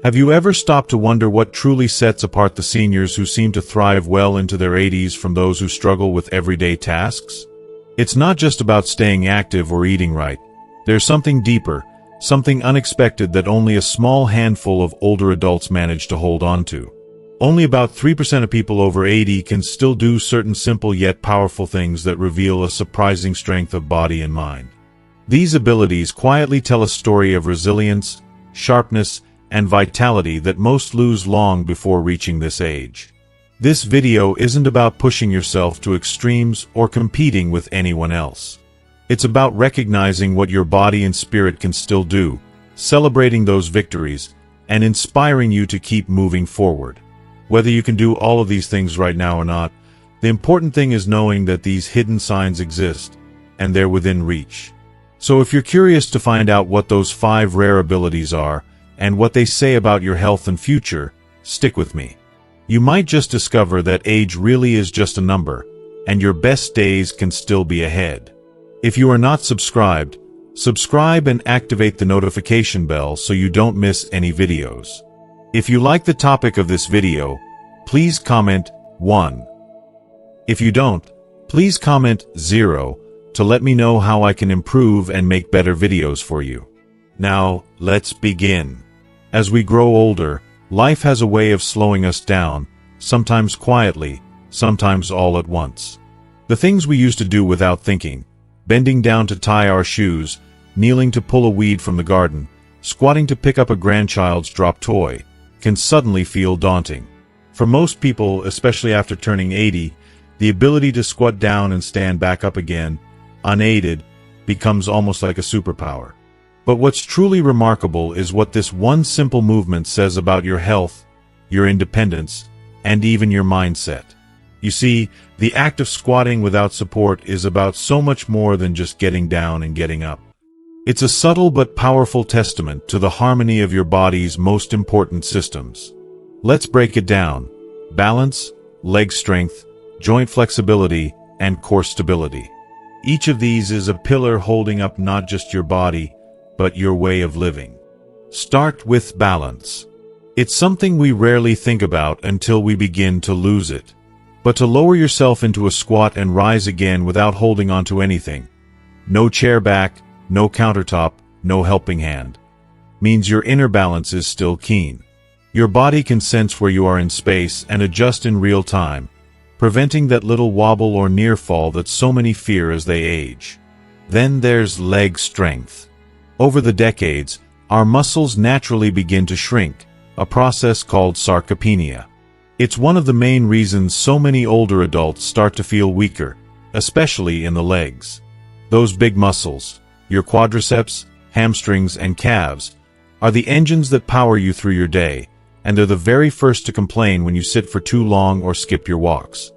Have you ever stopped to wonder what truly sets apart the seniors who seem to thrive well into their 80s from those who struggle with everyday tasks? It's not just about staying active or eating right. There's something deeper, something unexpected that only a small handful of older adults manage to hold on to. Only about 3% of people over 80 can still do certain simple yet powerful things that reveal a surprising strength of body and mind. These abilities quietly tell a story of resilience, sharpness, and vitality that most lose long before reaching this age. This video isn't about pushing yourself to extremes or competing with anyone else. It's about recognizing what your body and spirit can still do, celebrating those victories, and inspiring you to keep moving forward. Whether you can do all of these things right now or not, the important thing is knowing that these hidden signs exist, and they're within reach. So if you're curious to find out what those 5 rare abilities are, and what they say about your health and future, stick with me. You might just discover that age really is just a number, and your best days can still be ahead. If you are not subscribed, subscribe and activate the notification bell so you don't miss any videos. If you like the topic of this video, please comment 1. If you don't, please comment 0 to let me know how I can improve and make better videos for you. Now, let's begin. As we grow older, life has a way of slowing us down, sometimes quietly, sometimes all at once. The things we used to do without thinking, bending down to tie our shoes, kneeling to pull a weed from the garden, squatting to pick up a grandchild's dropped toy, can suddenly feel daunting. For most people, especially after turning 80, the ability to squat down and stand back up again, unaided, becomes almost like a superpower. But what's truly remarkable is what this one simple movement says about your health, your independence, and even your mindset. You see, the act of squatting without support is about so much more than just getting down and getting up. It's a subtle but powerful testament to the harmony of your body's most important systems. Let's break it down. Balance, leg strength, joint flexibility, and core stability. Each of these is a pillar holding up not just your body, but your way of living. Start with balance. It's something we rarely think about until we begin to lose it. But to lower yourself into a squat and rise again without holding onto anything, no chair back, no countertop, no helping hand, means your inner balance is still keen. Your body can sense where you are in space and adjust in real time, preventing that little wobble or near fall that so many fear as they age. Then there's leg strength. Over the decades, our muscles naturally begin to shrink, a process called sarcopenia. It's one of the main reasons so many older adults start to feel weaker, especially in the legs. Those big muscles, your quadriceps, hamstrings, and calves, are the engines that power you through your day, and they're the very first to complain when you sit for too long or skip your walks.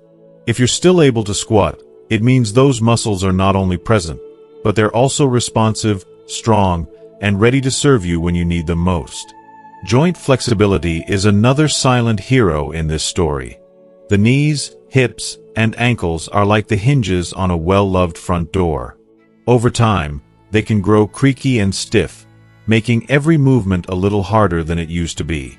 If you're still able to squat, it means those muscles are not only present, but they're also responsive, strong, and ready to serve you when you need them most. Joint flexibility is another silent hero in this story. The knees, hips, and ankles are like the hinges on a well-loved front door. Over time, they can grow creaky and stiff, making every movement a little harder than it used to be.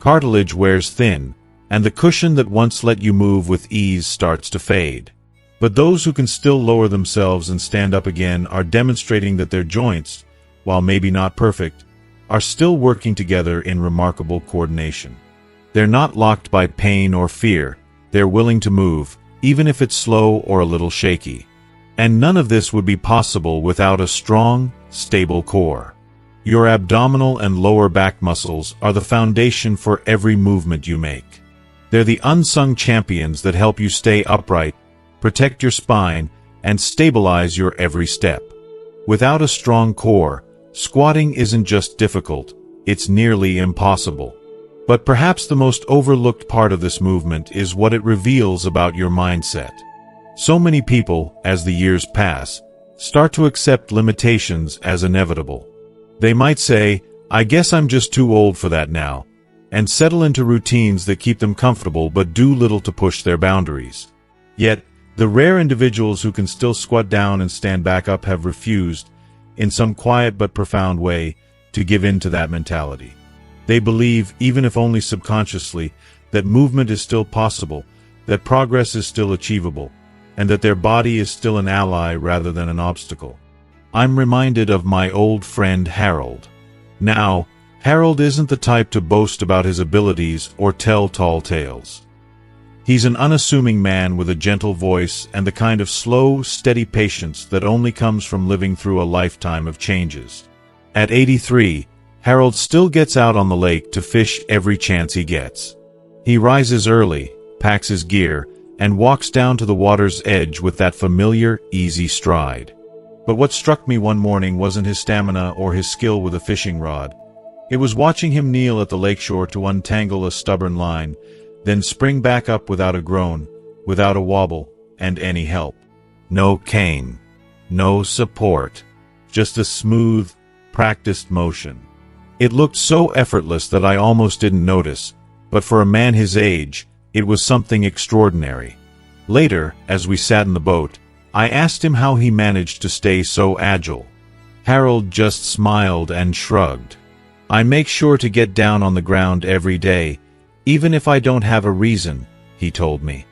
Cartilage wears thin, and the cushion that once let you move with ease starts to fade. But those who can still lower themselves and stand up again are demonstrating that their joints, while maybe not perfect, are still working together in remarkable coordination. They're not locked by pain or fear. They're willing to move, even if it's slow or a little shaky. And none of this would be possible without a strong, stable core. Your abdominal and lower back muscles are the foundation for every movement you make. They're the unsung champions that help you stay upright, protect your spine, and stabilize your every step. Without a strong core, squatting isn't just difficult, it's nearly impossible. But perhaps the most overlooked part of this movement is what it reveals about your mindset. So many people, as the years pass, start to accept limitations as inevitable. They might say, "I guess I'm just too old for that now," and settle into routines that keep them comfortable but do little to push their boundaries. Yet, the rare individuals who can still squat down and stand back up have refused, in some quiet but profound way, to give in to that mentality. They believe, even if only subconsciously, that movement is still possible, that progress is still achievable, and that their body is still an ally rather than an obstacle. I'm reminded of my old friend Harold. Now, Harold isn't the type to boast about his abilities or tell tall tales. He's an unassuming man with a gentle voice and the kind of slow, steady patience that only comes from living through a lifetime of changes. At 83, Harold still gets out on the lake to fish every chance he gets. He rises early, packs his gear, and walks down to the water's edge with that familiar, easy stride. But what struck me one morning wasn't his stamina or his skill with a fishing rod. It was watching him kneel at the lakeshore to untangle a stubborn line, then spring back up without a groan, without a wobble, and any help. No cane, no support, just a smooth, practiced motion. It looked so effortless that I almost didn't notice, but for a man his age, it was something extraordinary. Later, as we sat in the boat, I asked him how he managed to stay so agile. Harold just smiled and shrugged. I make sure to get down on the ground every day, even if I don't have a reason, he told me.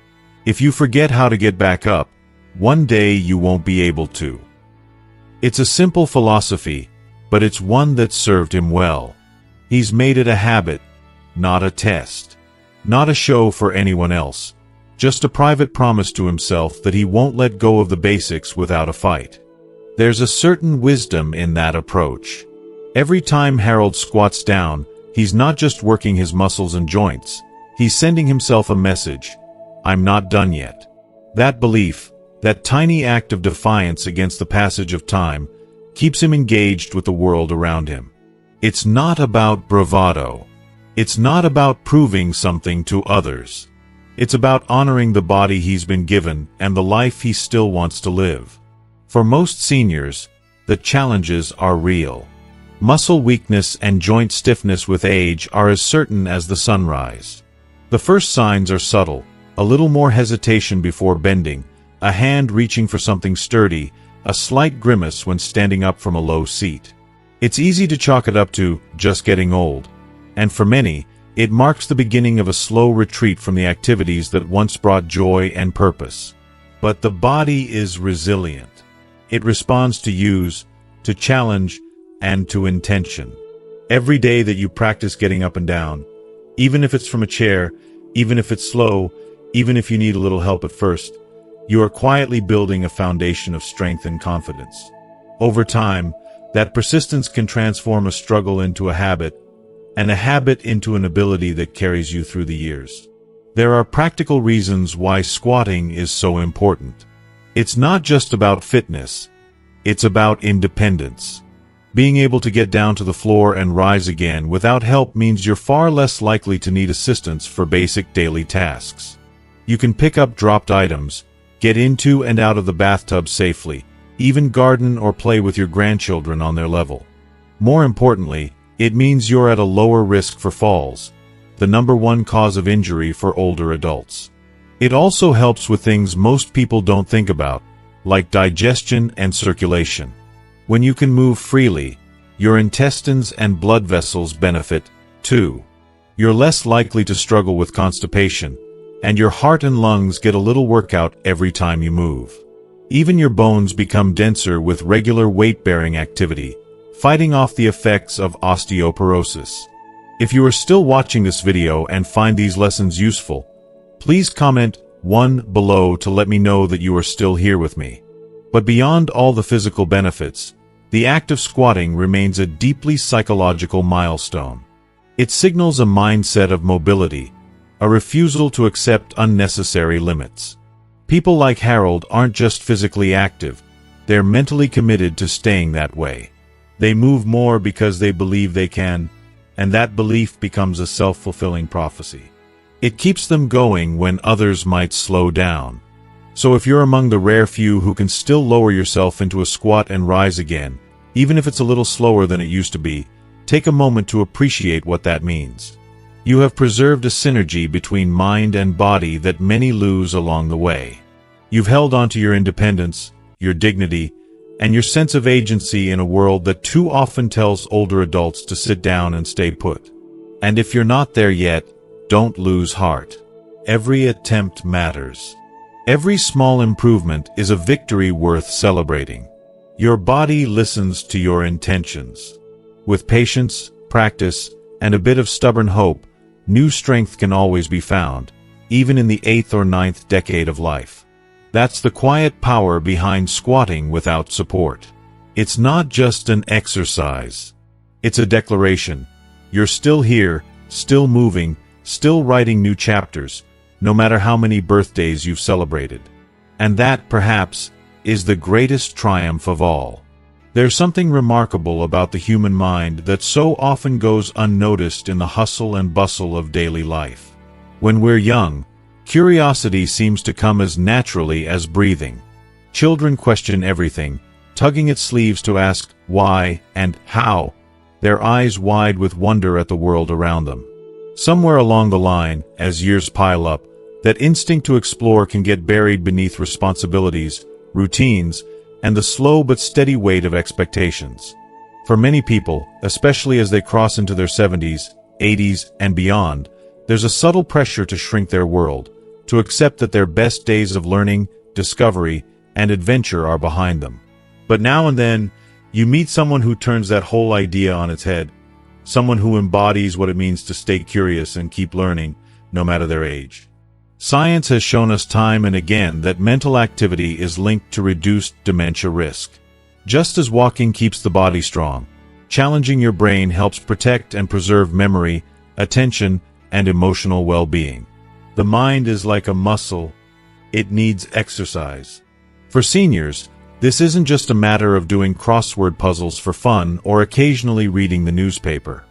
If you forget how to get back up, one day you won't be able to. It's a simple philosophy, but it's one that served him well. He's made it a habit, not a test. Not a show for anyone else, just a private promise to himself that he won't let go of the basics without a fight. There's a certain wisdom in that approach. Every time Harold squats down, he's not just working his muscles and joints, he's sending himself a message: I'm not done yet. That belief, that tiny act of defiance against the passage of time, keeps him engaged with the world around him. It's not about bravado. It's not about proving something to others. It's about honoring the body he's been given and the life he still wants to live. For most seniors, the challenges are real. Muscle weakness and joint stiffness with age are as certain as the sunrise. The first signs are subtle: a little more hesitation before bending, a hand reaching for something sturdy, a slight grimace when standing up from a low seat. It's easy to chalk it up to just getting old, and for many, it marks the beginning of a slow retreat from the activities that once brought joy and purpose. But the body is resilient. It responds to use, to challenge, and to intention. Every day that you practice getting up and down, even if it's from a chair, even if it's slow, even if you need a little help at first, you are quietly building a foundation of strength and confidence. Over time, that persistence can transform a struggle into a habit, and a habit into an ability that carries you through the years. There are practical reasons why squatting is so important. It's not just about fitness, it's about independence. Being able to get down to the floor and rise again without help means you're far less likely to need assistance for basic daily tasks. You can pick up dropped items, get into and out of the bathtub safely, even garden or play with your grandchildren on their level. More importantly, it means you're at a lower risk for falls, the #1 cause of injury for older adults. It also helps with things most people don't think about, like digestion and circulation. When you can move freely, your intestines and blood vessels benefit, too. You're less likely to struggle with constipation, and your heart and lungs get a little workout every time you move. Even your bones become denser with regular weight-bearing activity, fighting off the effects of osteoporosis. If you are still watching this video and find these lessons useful, please comment 1 below to let me know that you are still here with me. But beyond all the physical benefits, the act of squatting remains a deeply psychological milestone. It signals a mindset of mobility, a refusal to accept unnecessary limits. People like Harold aren't just physically active, they're mentally committed to staying that way. They move more because they believe they can, and that belief becomes a self-fulfilling prophecy. It keeps them going when others might slow down. So if you're among the rare few who can still lower yourself into a squat and rise again, even if it's a little slower than it used to be, take a moment to appreciate what that means. You have preserved a synergy between mind and body that many lose along the way. You've held onto your independence, your dignity, and your sense of agency in a world that too often tells older adults to sit down and stay put. And if you're not there yet, don't lose heart. Every attempt matters. Every small improvement is a victory worth celebrating. Your body listens to your intentions. With patience, practice, and a bit of stubborn hope, new strength can always be found, even in the 8th or 9th decade of life. That's the quiet power behind squatting without support. It's not just an exercise. It's a declaration. You're still here, still moving, still writing new chapters, no matter how many birthdays you've celebrated. And that, perhaps, is the greatest triumph of all. There's something remarkable about the human mind that so often goes unnoticed in the hustle and bustle of daily life. When we're young, curiosity seems to come as naturally as breathing. Children question everything, tugging at sleeves to ask why and how, their eyes wide with wonder at the world around them. Somewhere along the line, as years pile up, that instinct to explore can get buried beneath responsibilities, routines, and the slow but steady weight of expectations. For many people, especially as they cross into their 70s, 80s, and beyond, there's a subtle pressure to shrink their world, to accept that their best days of learning, discovery, and adventure are behind them. But now and then, you meet someone who turns that whole idea on its head, someone who embodies what it means to stay curious and keep learning, no matter their age. Science has shown us time and again that mental activity is linked to reduced dementia risk. Just as walking keeps the body strong, challenging your brain helps protect and preserve memory, attention, and emotional well-being. The mind is like a muscle. It needs exercise. For seniors, this isn't just a matter of doing crossword puzzles for fun or occasionally reading the newspaper.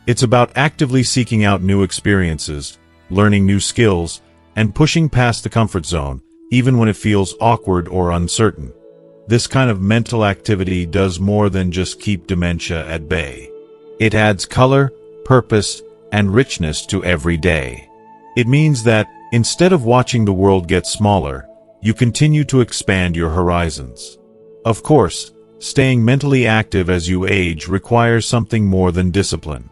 It's about actively seeking out new experiences, learning new skills, and pushing past the comfort zone, even when it feels awkward or uncertain. This kind of mental activity does more than just keep dementia at bay. It adds color, purpose, and richness to every day. It means that, instead of watching the world get smaller, you continue to expand your horizons. Of course, staying mentally active as you age requires something more than discipline.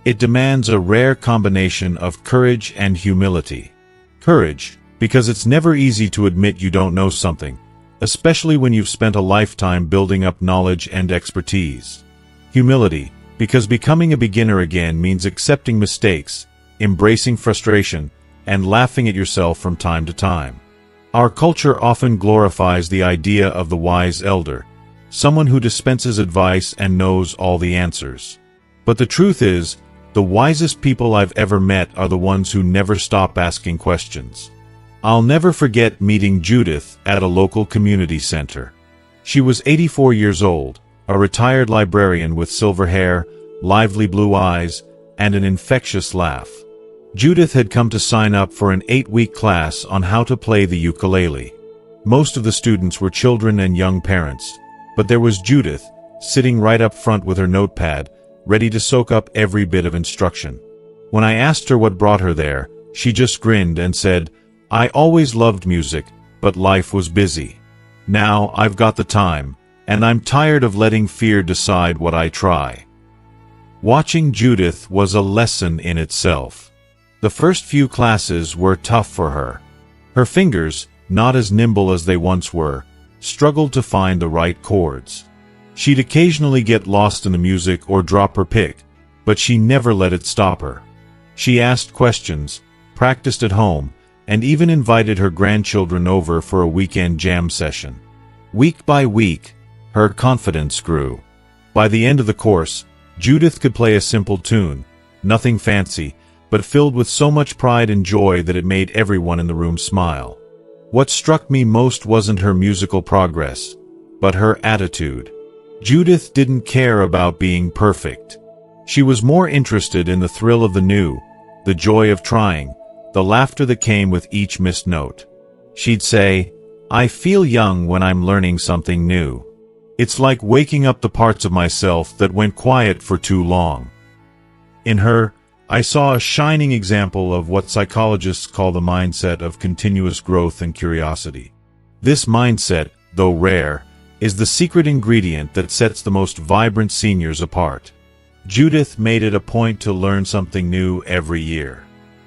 It demands a rare combination of courage and humility. Courage, because it's never easy to admit you don't know something, especially when you've spent a lifetime building up knowledge and expertise. Humility, because becoming a beginner again means accepting mistakes, embracing frustration, and laughing at yourself from time to time. Our culture often glorifies the idea of the wise elder, someone who dispenses advice and knows all the answers. But the truth is, the wisest people I've ever met are the ones who never stop asking questions. I'll never forget meeting Judith at a local community center. She was 84 years old, a retired librarian with silver hair, lively blue eyes, and an infectious laugh. Judith had come to sign up for an 8-week class on how to play the ukulele. Most of the students were children and young parents, but there was Judith, sitting right up front with her notepad, ready to soak up every bit of instruction. When I asked her what brought her there, she just grinned and said, "I always loved music, but life was busy. Now I've got the time, and I'm tired of letting fear decide what I try." Watching Judith was a lesson in itself. The first few classes were tough for her. Her fingers, not as nimble as they once were, struggled to find the right chords. She'd occasionally get lost in the music or drop her pick, but she never let it stop her. She asked questions, practiced at home, and even invited her grandchildren over for a weekend jam session. Week by week, her confidence grew. By the end of the course, Judith could play a simple tune, nothing fancy, but filled with so much pride and joy that it made everyone in the room smile. What struck me most wasn't her musical progress, but her attitude. Judith didn't care about being perfect. She was more interested in the thrill of the new, the joy of trying, the laughter that came with each missed note. She'd say, "I feel young when I'm learning something new. It's like waking up the parts of myself that went quiet for too long." In her, I saw a shining example of what psychologists call the mindset of continuous growth and curiosity. This mindset, though rare, is the secret ingredient that sets the most vibrant seniors apart. Judith made it a point to learn something new every year.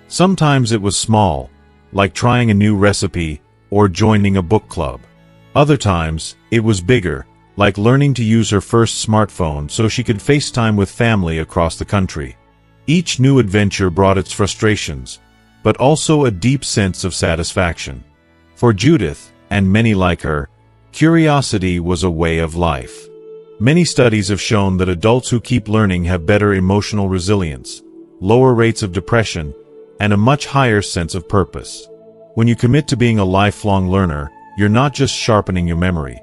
Sometimes it was small, like trying a new recipe or joining a book club. Other times, it was bigger, like learning to use her first smartphone so she could FaceTime with family across the country. Each new adventure brought its frustrations, but also a deep sense of satisfaction. For Judith, and many like her, curiosity was a way of life. Many studies have shown that adults who keep learning have better emotional resilience, lower rates of depression, and a much higher sense of purpose. When you commit to being a lifelong learner, you're not just sharpening your memory.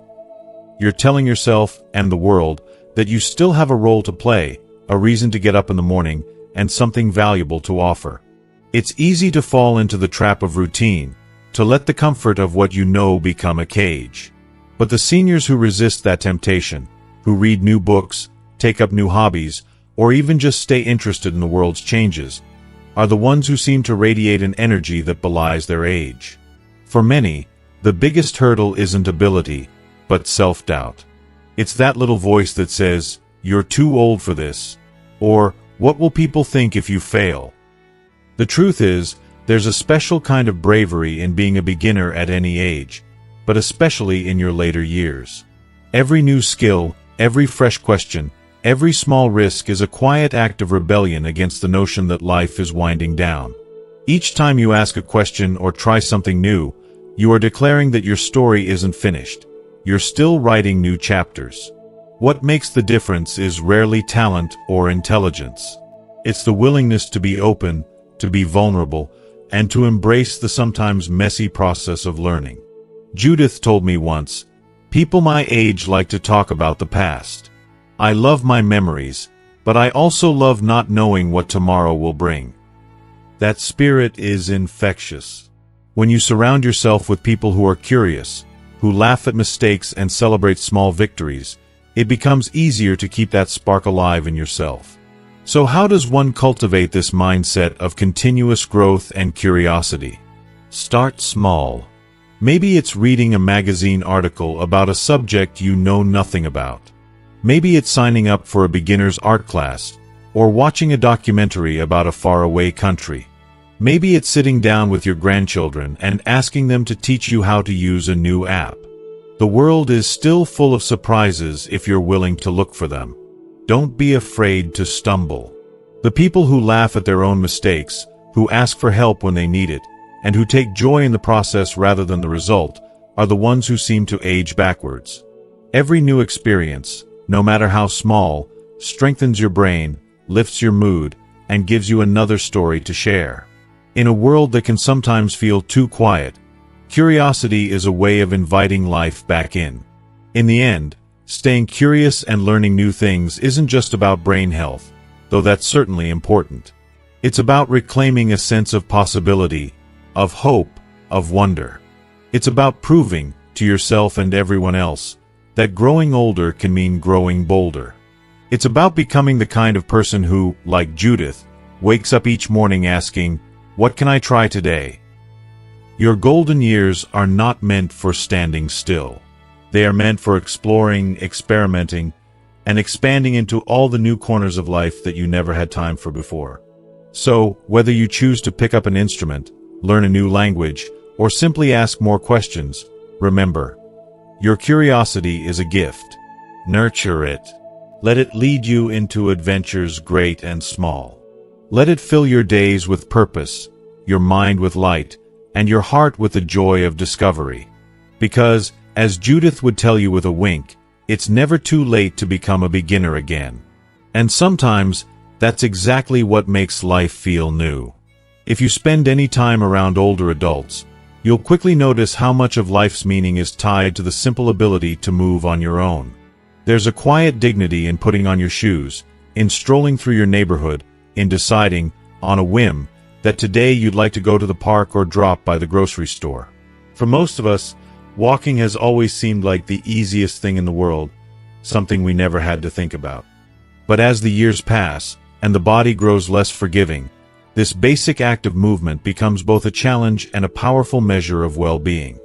You're telling yourself and the world that you still have a role to play, a reason to get up in the morning, and something valuable to offer. It's easy to fall into the trap of routine, to let the comfort of what you know become a cage. But the seniors who resist that temptation, who read new books, take up new hobbies, or even just stay interested in the world's changes, are the ones who seem to radiate an energy that belies their age. For many, the biggest hurdle isn't ability, but self-doubt. It's that little voice that says, "You're too old for this," or "What will people think if you fail?" The truth is, there's a special kind of bravery in being a beginner at any age, but especially in your later years. Every new skill, every fresh question, every small risk is a quiet act of rebellion against the notion that life is winding down. Each time you ask a question or try something new, you are declaring that your story isn't finished. You're still writing new chapters. What makes the difference is rarely talent or intelligence. It's the willingness to be open, to be vulnerable, and to embrace the sometimes messy process of learning. Judith told me once, "People my age like to talk about the past. I love my memories, but I also love not knowing what tomorrow will bring." That spirit is infectious. When you surround yourself with people who are curious, who laugh at mistakes and celebrate small victories, it becomes easier to keep that spark alive in yourself. So how does one cultivate this mindset of continuous growth and curiosity? Start small. Maybe it's reading a magazine article about a subject you know nothing about. Maybe it's signing up for a beginner's art class, or watching a documentary about a faraway country. Maybe it's sitting down with your grandchildren and asking them to teach you how to use a new app. The world is still full of surprises if you're willing to look for them. Don't be afraid to stumble. The people who laugh at their own mistakes, who ask for help when they need it, and who take joy in the process rather than the result, are the ones who seem to age backwards. Every new experience, no matter how small, strengthens your brain, lifts your mood, and gives you another story to share. In a world that can sometimes feel too quiet, curiosity is a way of inviting life back in. In the end, staying curious and learning new things isn't just about brain health, though that's certainly important. It's about reclaiming a sense of possibility, of hope, of wonder. It's about proving, to yourself and everyone else, that growing older can mean growing bolder. It's about becoming the kind of person who, like Judith, wakes up each morning asking, "What can I try today?" Your golden years are not meant for standing still. They are meant for exploring, experimenting, and expanding into all the new corners of life that you never had time for before. So, whether you choose to pick up an instrument, learn a new language, or simply ask more questions, remember, your curiosity is a gift. Nurture it. Let it lead you into adventures great and small. Let it fill your days with purpose, your mind with light, and your heart with the joy of discovery. Because, as Judith would tell you with a wink, it's never too late to become a beginner again. And sometimes, that's exactly what makes life feel new. If you spend any time around older adults, you'll quickly notice how much of life's meaning is tied to the simple ability to move on your own. There's a quiet dignity in putting on your shoes, in strolling through your neighborhood, in deciding, on a whim, that today you'd like to go to the park or drop by the grocery store. For most of us, walking has always seemed like the easiest thing in the world, something we never had to think about. But as the years pass, and the body grows less forgiving, this basic act of movement becomes both a challenge and a powerful measure of well-being.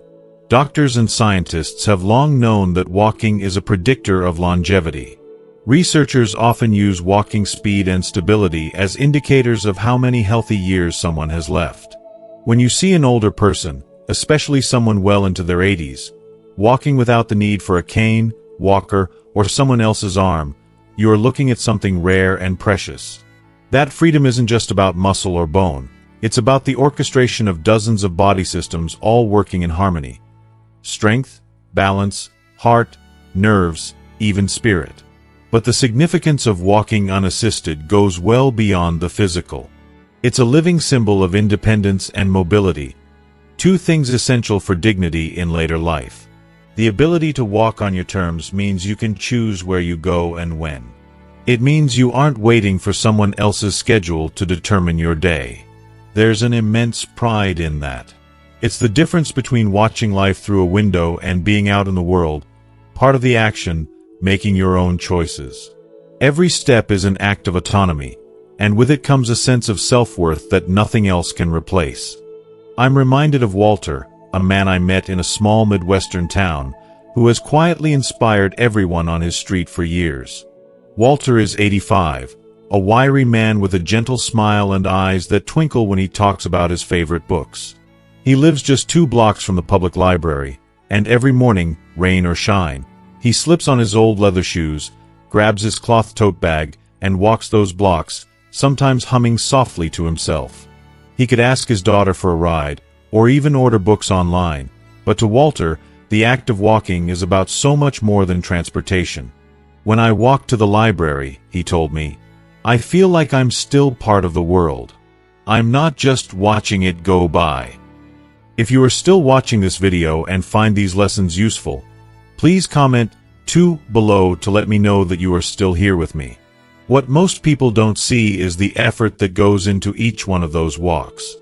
Doctors and scientists have long known that walking is a predictor of longevity. Researchers often use walking speed and stability as indicators of how many healthy years someone has left. When you see an older person, especially someone well into their 80s, walking without the need for a cane, walker, or someone else's arm, you are looking at something rare and precious. That freedom isn't just about muscle or bone. It's about the orchestration of dozens of body systems all working in harmony. Strength, balance, heart, nerves, even spirit. But the significance of walking unassisted goes well beyond the physical. It's a living symbol of independence and mobility, two things essential for dignity in later life. The ability to walk on your terms means you can choose where you go and when. It means you aren't waiting for someone else's schedule to determine your day. There's an immense pride in that. It's the difference between watching life through a window and being out in the world, part of the action, making your own choices. Every step is an act of autonomy, and with it comes a sense of self-worth that nothing else can replace. I'm reminded of Walter, a man I met in a small Midwestern town, who has quietly inspired everyone on his street for years. Walter is 85, a wiry man with a gentle smile and eyes that twinkle when he talks about his favorite books. He lives just 2 blocks from the public library, and every morning, rain or shine, he slips on his old leather shoes, grabs his cloth tote bag, and walks those blocks, sometimes humming softly to himself. He could ask his daughter for a ride, or even order books online, but to Walter, the act of walking is about so much more than transportation. When I walk to the library, he told me, I feel like I'm still part of the world. I'm not just watching it go by. If you are still watching this video and find these lessons useful, please comment 2 below to let me know that you are still here with me. What most people don't see is the effort that goes into each one of those walks.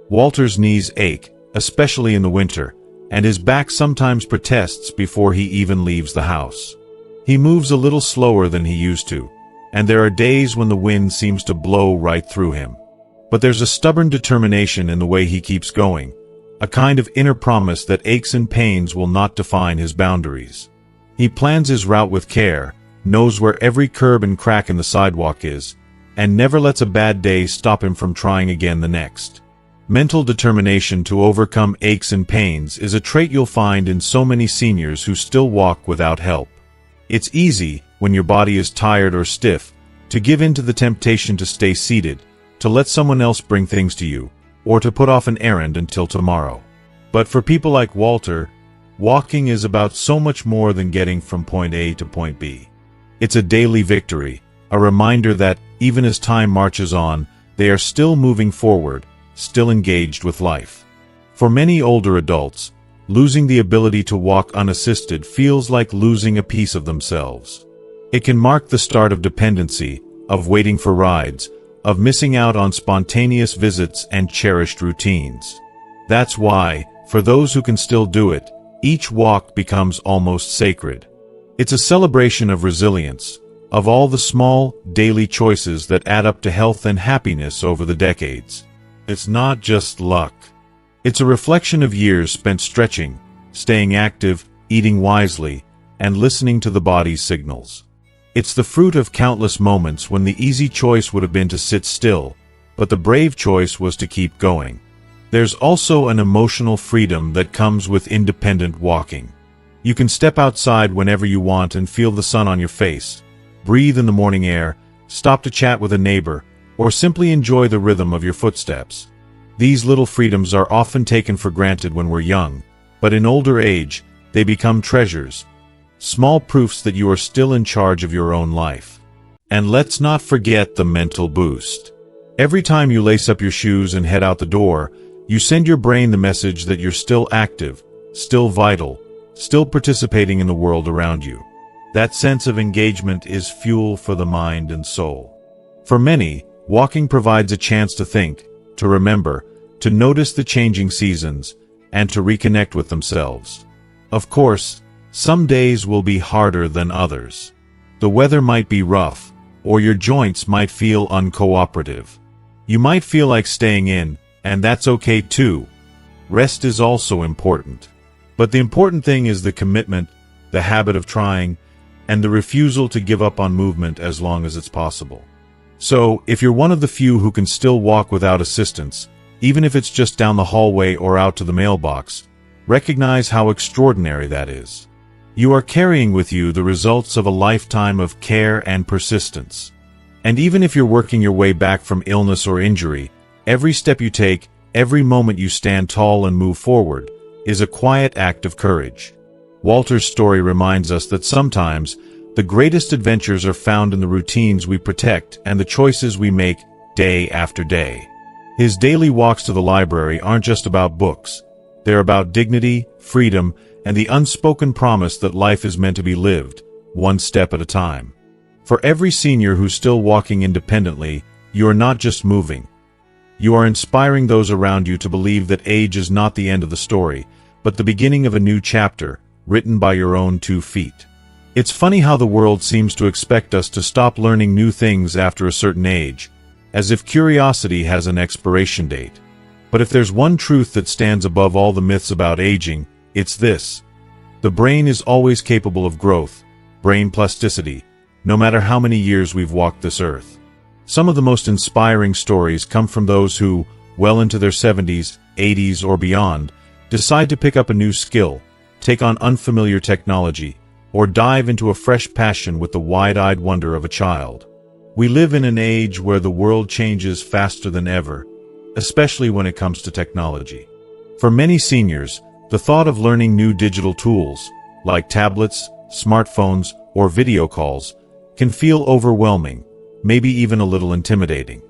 Walter's knees ache, especially in the winter, and his back sometimes protests before he even leaves the house. He moves a little slower than he used to, and there are days when the wind seems to blow right through him. But there's a stubborn determination in the way he keeps going, a kind of inner promise that aches and pains will not define his boundaries. He plans his route with care, knows where every curb and crack in the sidewalk is, and never lets a bad day stop him from trying again the next. Mental determination to overcome aches and pains is a trait you'll find in so many seniors who still walk without help. It's easy, when your body is tired or stiff, to give in to the temptation to stay seated, to let someone else bring things to you, or to put off an errand until tomorrow. But for people like Walter, walking is about so much more than getting from point A to point B. It's a daily victory, a reminder that, even as time marches on, they are still moving forward, still engaged with life. For many older adults, losing the ability to walk unassisted feels like losing a piece of themselves. It can mark the start of dependency, of waiting for rides, of missing out on spontaneous visits and cherished routines. That's why, for those who can still do it, each walk becomes almost sacred. It's a celebration of resilience, of all the small, daily choices that add up to health and happiness over the decades. It's not just luck. It's a reflection of years spent stretching, staying active, eating wisely, and listening to the body's signals. It's the fruit of countless moments when the easy choice would have been to sit still, but the brave choice was to keep going. There's also an emotional freedom that comes with independent walking. You can step outside whenever you want and feel the sun on your face, breathe in the morning air, stop to chat with a neighbor, or simply enjoy the rhythm of your footsteps. These little freedoms are often taken for granted when we're young, but in older age, they become treasures, small proofs that you are still in charge of your own life. And let's not forget the mental boost. Every time you lace up your shoes and head out the door, you send your brain the message that you're still active, still vital, still participating in the world around you. That sense of engagement is fuel for the mind and soul. For many, walking provides a chance to think, to remember, to notice the changing seasons, and to reconnect with themselves. Of course, some days will be harder than others. The weather might be rough, or your joints might feel uncooperative. You might feel like staying in, and that's okay too. Rest is also important. But the important thing is the commitment, the habit of trying, and the refusal to give up on movement as long as it's possible. So, if you're one of the few who can still walk without assistance, even if it's just down the hallway or out to the mailbox, recognize how extraordinary that is. You are carrying with you the results of a lifetime of care and persistence. And even if you're working your way back from illness or injury, every step you take, every moment you stand tall and move forward, is a quiet act of courage. Walter's story reminds us that sometimes the greatest adventures are found in the routines we protect and the choices we make day after day. His daily walks to the library aren't just about books. They're about dignity, freedom, and the unspoken promise that life is meant to be lived, one step at a time. For every senior who's still walking independently, you are not just moving. You are inspiring those around you to believe that age is not the end of the story, but the beginning of a new chapter, written by your own 2 feet. It's funny how the world seems to expect us to stop learning new things after a certain age, as if curiosity has an expiration date. But if there's one truth that stands above all the myths about aging, it's this. The brain is always capable of growth, brain plasticity, no matter how many years we've walked this earth. Some of the most inspiring stories come from those who, well into their 70s, 80s, or beyond, decide to pick up a new skill, take on unfamiliar technology, or dive into a fresh passion with the wide-eyed wonder of a child. We live in an age where the world changes faster than ever, especially when it comes to technology. For many seniors, the thought of learning new digital tools, like tablets, smartphones, or video calls, can feel overwhelming, maybe even a little intimidating.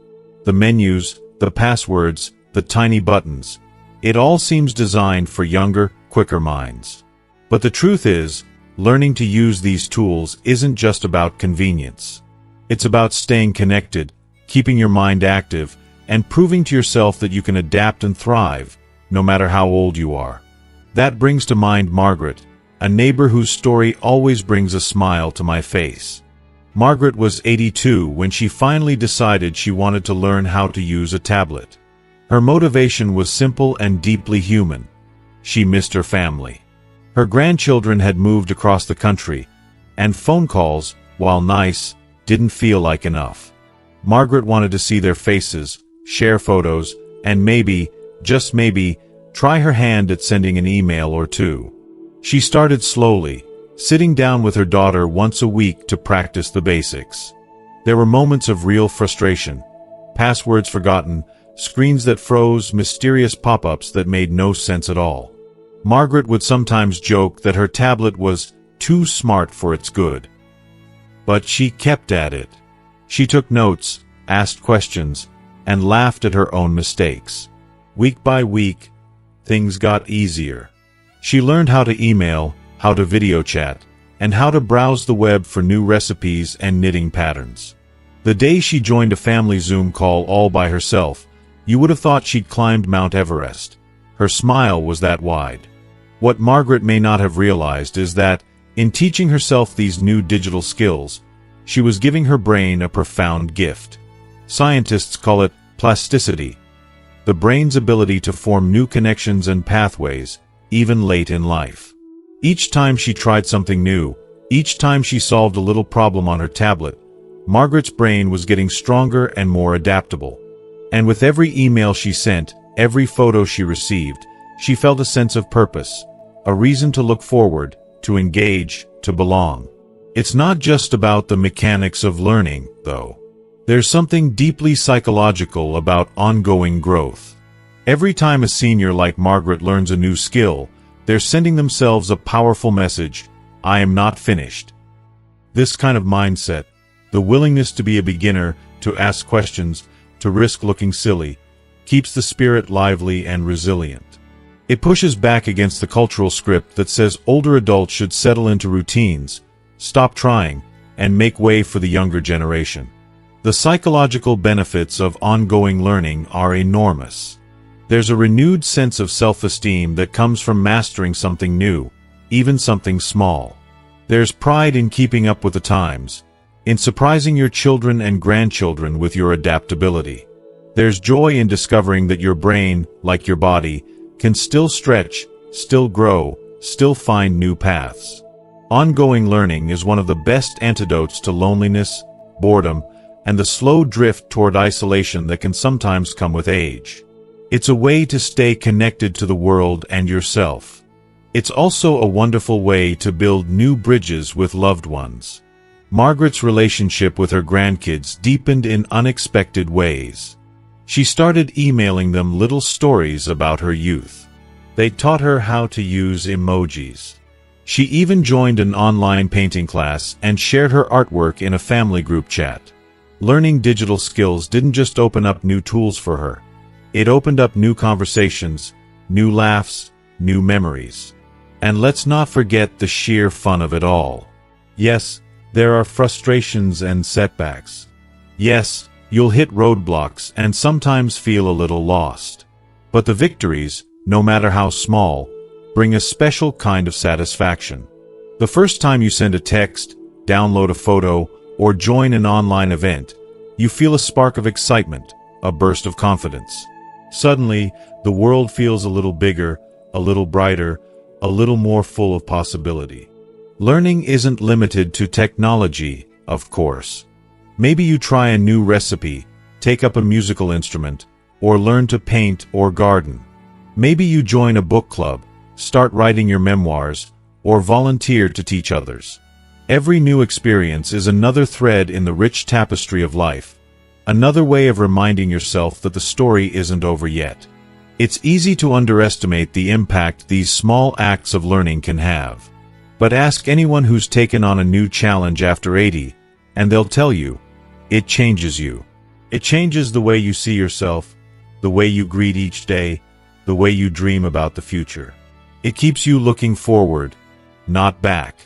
The menus, the passwords, the tiny buttons, it all seems designed for younger, quicker minds. But the truth is, learning to use these tools isn't just about convenience. It's about staying connected, keeping your mind active, and proving to yourself that you can adapt and thrive, no matter how old you are. That brings to mind Margaret, a neighbor whose story always brings a smile to my face. Margaret was 82 when she finally decided she wanted to learn how to use a tablet. Her motivation was simple and deeply human. She missed her family. Her grandchildren had moved across the country, and phone calls, while nice, didn't feel like enough. Margaret wanted to see their faces, share photos, and maybe, just maybe, try her hand at sending an email or two. She started slowly, sitting down with her daughter once a week to practice the basics. There were moments of real frustration, passwords forgotten, screens that froze, mysterious pop-ups that made no sense at all. Margaret would sometimes joke that her tablet was too smart for its good. But she kept at it. She took notes, asked questions, and laughed at her own mistakes. Week by week, things got easier. She learned how to email, how to video chat, and how to browse the web for new recipes and knitting patterns. The day she joined a family Zoom call all by herself, you would have thought she'd climbed Mount Everest. Her smile was that wide. What Margaret may not have realized is that, in teaching herself these new digital skills, she was giving her brain a profound gift. Scientists call it plasticity, the brain's ability to form new connections and pathways, even late in life. Each time she tried something new, each time she solved a little problem on her tablet, Margaret's brain was getting stronger and more adaptable. And with every email she sent, every photo she received, she felt a sense of purpose, a reason to look forward, to engage, to belong. It's not just about the mechanics of learning, though. There's something deeply psychological about ongoing growth. Every time a senior like Margaret learns a new skill, they're sending themselves a powerful message: I am not finished. This kind of mindset, the willingness to be a beginner, to ask questions, to risk looking silly, keeps the spirit lively and resilient. It pushes back against the cultural script that says older adults should settle into routines, stop trying, and make way for the younger generation. The psychological benefits of ongoing learning are enormous. There's a renewed sense of self-esteem that comes from mastering something new, even something small. There's pride in keeping up with the times, in surprising your children and grandchildren with your adaptability. There's joy in discovering that your brain, like your body, can still stretch, still grow, still find new paths. Ongoing learning is one of the best antidotes to loneliness, boredom, and the slow drift toward isolation that can sometimes come with age. It's a way to stay connected to the world and yourself. It's also a wonderful way to build new bridges with loved ones. Margaret's relationship with her grandkids deepened in unexpected ways. She started emailing them little stories about her youth. They taught her how to use emojis. She even joined an online painting class and shared her artwork in a family group chat. Learning digital skills didn't just open up new tools for her. It opened up new conversations, new laughs, new memories. And let's not forget the sheer fun of it all. Yes, there are frustrations and setbacks. Yes, you'll hit roadblocks and sometimes feel a little lost. But the victories, no matter how small, bring a special kind of satisfaction. The first time you send a text, download a photo, or join an online event, you feel a spark of excitement, a burst of confidence. Suddenly, the world feels a little bigger, a little brighter, a little more full of possibility. Learning isn't limited to technology, of course. Maybe you try a new recipe, take up a musical instrument, or learn to paint or garden. Maybe you join a book club, start writing your memoirs, or volunteer to teach others. Every new experience is another thread in the rich tapestry of life, another way of reminding yourself that the story isn't over yet. It's easy to underestimate the impact these small acts of learning can have. But ask anyone who's taken on a new challenge after 80, and they'll tell you, it changes you. It changes the way you see yourself, the way you greet each day, the way you dream about the future. It keeps you looking forward, not back.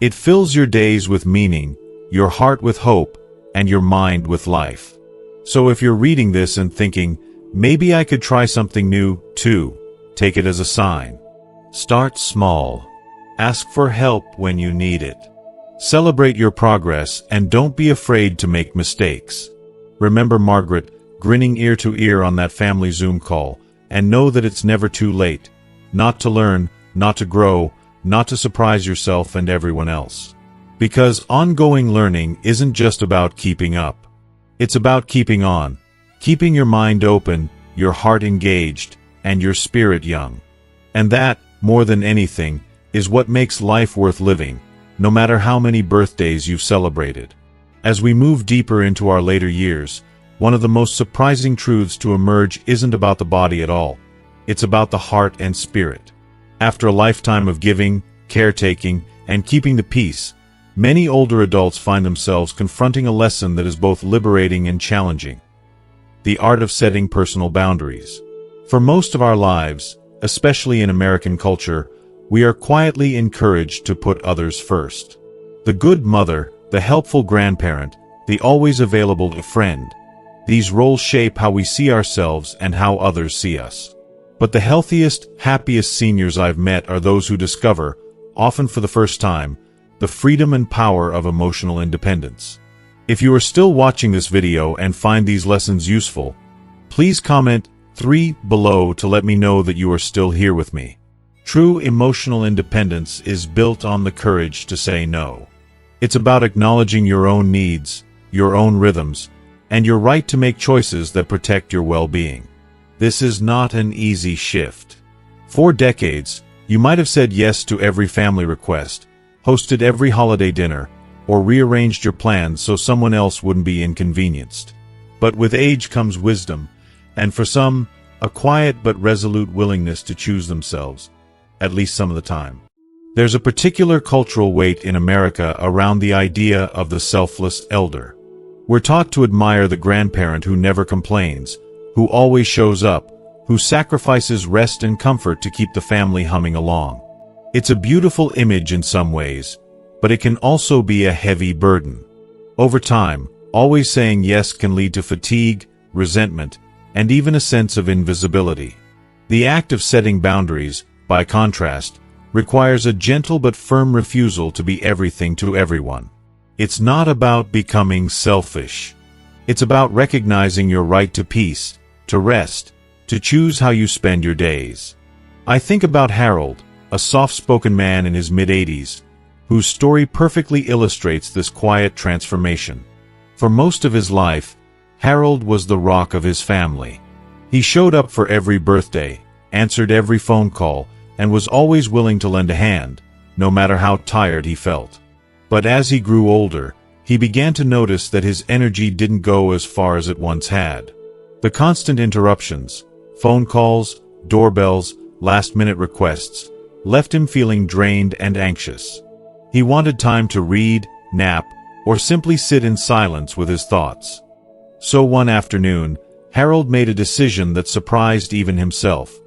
It fills your days with meaning, your heart with hope, and your mind with life. So if you're reading this and thinking, maybe I could try something new, too, take it as a sign. Start small. Ask for help when you need it. Celebrate your progress and don't be afraid to make mistakes. Remember Margaret, grinning ear to ear on that family Zoom call, and know that it's never too late. Not to learn, not to grow, not to surprise yourself and everyone else. Because ongoing learning isn't just about keeping up. It's about keeping on, keeping your mind open, your heart engaged, and your spirit young. And that, more than anything, is what makes life worth living, no matter how many birthdays you've celebrated. As we move deeper into our later years, one of the most surprising truths to emerge isn't about the body at all. It's about the heart and spirit. After a lifetime of giving, caretaking, and keeping the peace, many older adults find themselves confronting a lesson that is both liberating and challenging: the art of setting personal boundaries. For most of our lives, especially in American culture, we are quietly encouraged to put others first. The good mother, the helpful grandparent, the always available friend. These roles shape how we see ourselves and how others see us. But the healthiest, happiest seniors I've met are those who discover, often for the first time, the freedom and power of emotional independence. If you are still watching this video and find these lessons useful, please comment 3 below to let me know that you are still here with me. True emotional independence is built on the courage to say no. It's about acknowledging your own needs, your own rhythms, and your right to make choices that protect your well-being. This is not an easy shift. For decades, you might have said yes to every family request, hosted every holiday dinner, or rearranged your plans so someone else wouldn't be inconvenienced. But with age comes wisdom, and for some, a quiet but resolute willingness to choose themselves, at least some of the time. There's a particular cultural weight in America around the idea of the selfless elder. We're taught to admire the grandparent who never complains, who always shows up, who sacrifices rest and comfort to keep the family humming along. It's a beautiful image in some ways, but it can also be a heavy burden. Over time, always saying yes can lead to fatigue, resentment, and even a sense of invisibility. The act of setting boundaries, by contrast, requires a gentle but firm refusal to be everything to everyone. It's not about becoming selfish. It's about recognizing your right to peace, to rest, to choose how you spend your days. I think about Harold, a soft-spoken man in his mid-80s, whose story perfectly illustrates this quiet transformation. For most of his life, Harold was the rock of his family. He showed up for every birthday, answered every phone call, and was always willing to lend a hand, no matter how tired he felt. But as he grew older, he began to notice that his energy didn't go as far as it once had. The constant interruptions, phone calls, doorbells, last-minute requests, left him feeling drained and anxious. He wanted time to read, nap, or simply sit in silence with his thoughts. So one afternoon, Harold made a decision that surprised even himself.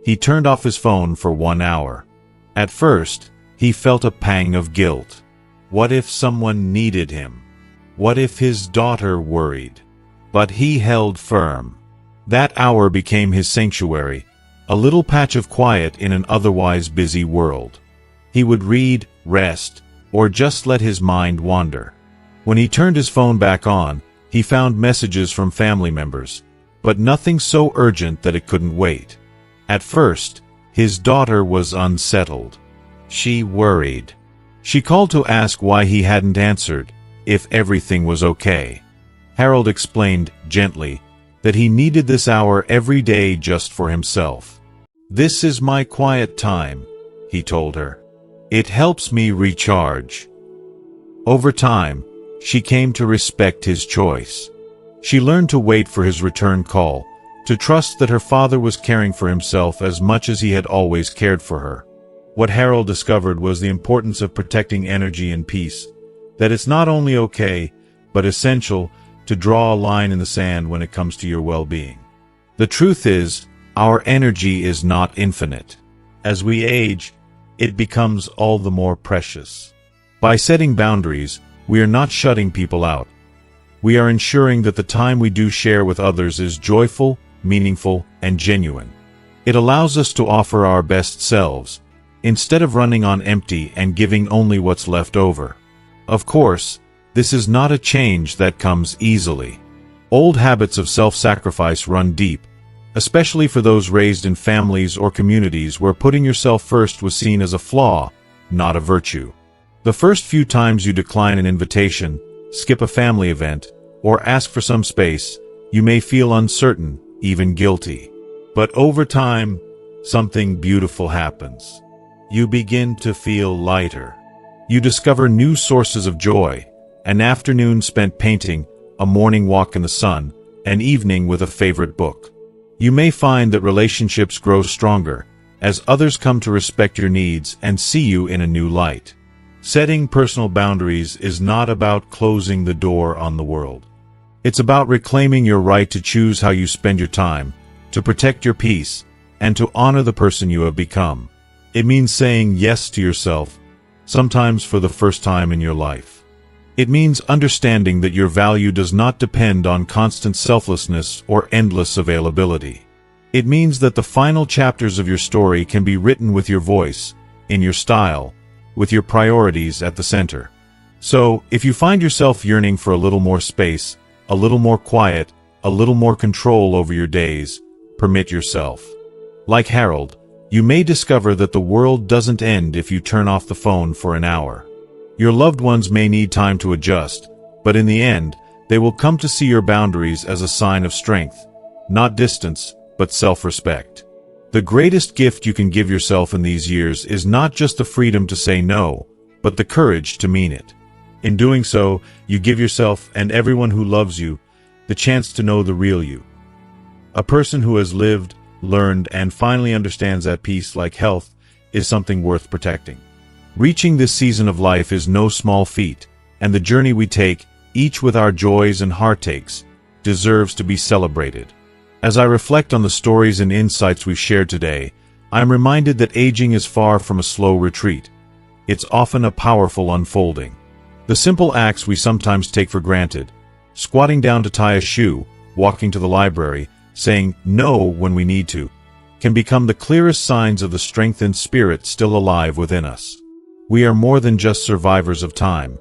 He turned off his phone for 1 hour. At first, he felt a pang of guilt. What if someone needed him? What if his daughter worried? But he held firm. That hour became his sanctuary, a little patch of quiet in an otherwise busy world. He would read, rest, or just let his mind wander. When he turned his phone back on, he found messages from family members, but nothing so urgent that it couldn't wait. At first, his daughter was unsettled. She worried. She called to ask why he hadn't answered, if everything was okay. Harold explained, gently, that he needed this hour every day just for himself. "This is my quiet time," he told her. "It helps me recharge." Over time, she came to respect his choice. She learned to wait for his return call, to trust that her father was caring for himself as much as he had always cared for her. What Harold discovered was the importance of protecting energy and peace, that it's not only okay, but essential to draw a line in the sand when it comes to your well-being. The truth is, our energy is not infinite. As we age, it becomes all the more precious. By setting boundaries, we are not shutting people out. We are ensuring that the time we do share with others is joyful, meaningful, and genuine. It allows us to offer our best selves, instead of running on empty and giving only what's left over. Of course, this is not a change that comes easily. Old habits of self-sacrifice run deep, especially for those raised in families or communities where putting yourself first was seen as a flaw, not a virtue. The first few times you decline an invitation, skip a family event, or ask for some space, you may feel uncertain, even guilty. But over time, something beautiful happens. You begin to feel lighter. You discover new sources of joy, an afternoon spent painting, a morning walk in the sun, an evening with a favorite book. You may find that relationships grow stronger, as others come to respect your needs and see you in a new light. Setting personal boundaries is not about closing the door on the world. It's about reclaiming your right to choose how you spend your time, to protect your peace, and to honor the person you have become. It means saying yes to yourself, sometimes for the first time in your life. It means understanding that your value does not depend on constant selflessness or endless availability. It means that the final chapters of your story can be written with your voice, in your style, with your priorities at the center. So, if you find yourself yearning for a little more space, a little more quiet, a little more control over your days, permit yourself. Like Harold, you may discover that the world doesn't end if you turn off the phone for an hour. Your loved ones may need time to adjust, but in the end, they will come to see your boundaries as a sign of strength, not distance, but self-respect. The greatest gift you can give yourself in these years is not just the freedom to say no, but the courage to mean it. In doing so, you give yourself and everyone who loves you the chance to know the real you. A person who has lived, learned, and finally understands that peace, like health, is something worth protecting. Reaching this season of life is no small feat, and the journey we take, each with our joys and heartaches, deserves to be celebrated. As I reflect on the stories and insights we've shared today, I am reminded that aging is far from a slow retreat. It's often a powerful unfolding. The simple acts we sometimes take for granted, squatting down to tie a shoe, walking to the library, saying no when we need to, can become the clearest signs of the strength and spirit still alive within us. We are more than just survivors of time.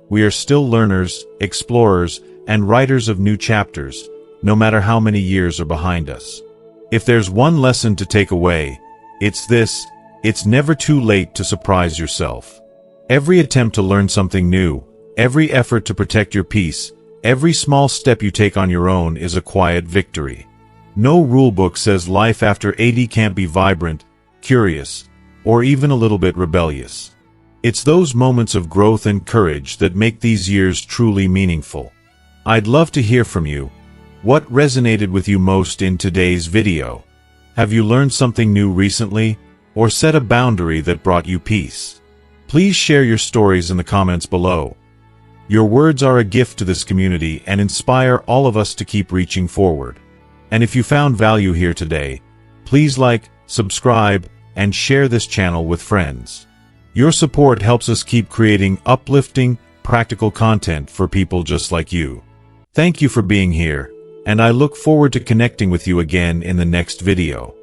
We are still learners, explorers, and writers of new chapters, no matter how many years are behind us. If there's one lesson to take away, it's this: it's never too late to surprise yourself. Every attempt to learn something new, every effort to protect your peace, every small step you take on your own is a quiet victory. No rulebook says life after 80 can't be vibrant, curious, or even a little bit rebellious. It's those moments of growth and courage that make these years truly meaningful. I'd love to hear from you. What resonated with you most in today's video? Have you learned something new recently, or set a boundary that brought you peace? Please share your stories in the comments below. Your words are a gift to this community and inspire all of us to keep reaching forward. And if you found value here today, please like, subscribe, and share this channel with friends. Your support helps us keep creating uplifting, practical content for people just like you. Thank you for being here, and I look forward to connecting with you again in the next video.